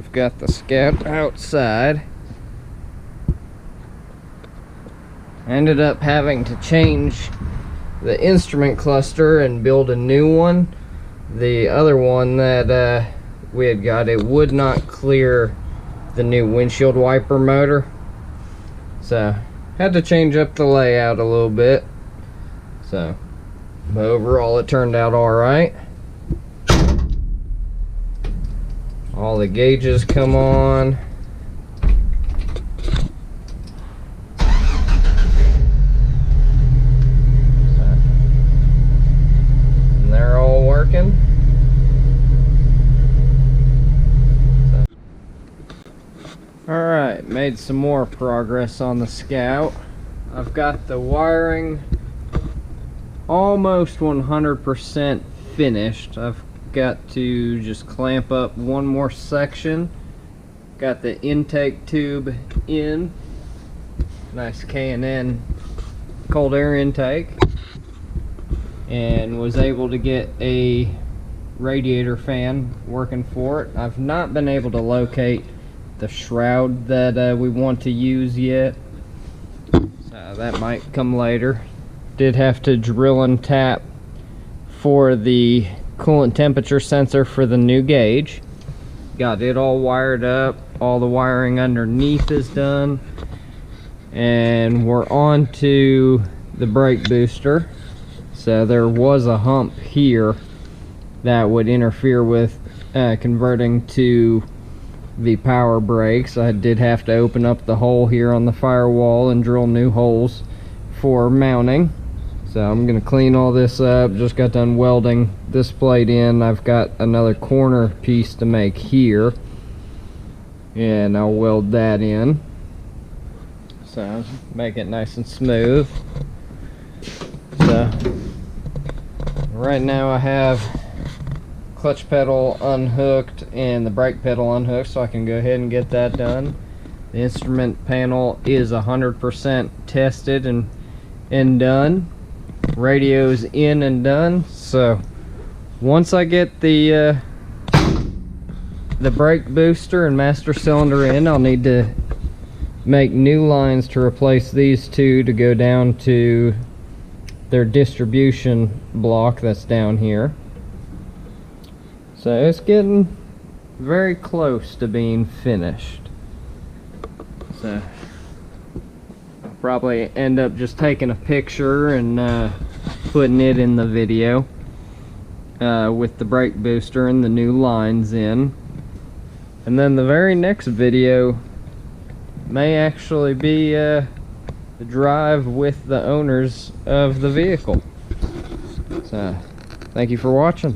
I've got the Scout outside. I ended up having to change the instrument cluster and build a new one. The other one that we had got, it would not clear the new windshield wiper motor, so had to change up the layout a little bit. So, but overall it turned out alright. All the gauges come on. And they're all working. Alright, made some more progress on the Scout. I've got the wiring almost 100% finished. I've got to just clamp up one more section. Got the intake tube in. Nice K&N cold air intake. And was able to get a radiator fan working for it. I've not been able to locate the shroud that we want to use yet, so that might come later. Did have to drill and tap for the coolant temperature sensor for the new gauge. Got it all wired up, all the wiring underneath is done, and we're on to the brake booster. So there was a hump here that would interfere with converting to the power brakes. I did have to open up the hole here on the firewall and drill new holes for mounting. So I'm gonna clean all this up. Just got done welding this plate in. I've got another corner piece to make here, and I'll weld that in. So make it nice and smooth. So right now I have clutch pedal unhooked and the brake pedal unhooked, so I can go ahead and get that done. The instrument panel is 100% tested and done. Radio's in and done. So once I get the brake booster and master cylinder in, I'll need to make new lines to replace these two to go down to their distribution block that's down here. So it's getting very close to being finished. So I'll probably end up just taking a picture and putting it in the video with the brake booster and the new lines in. And then the very next video may actually be the drive with the owners of the vehicle. So thank you for watching.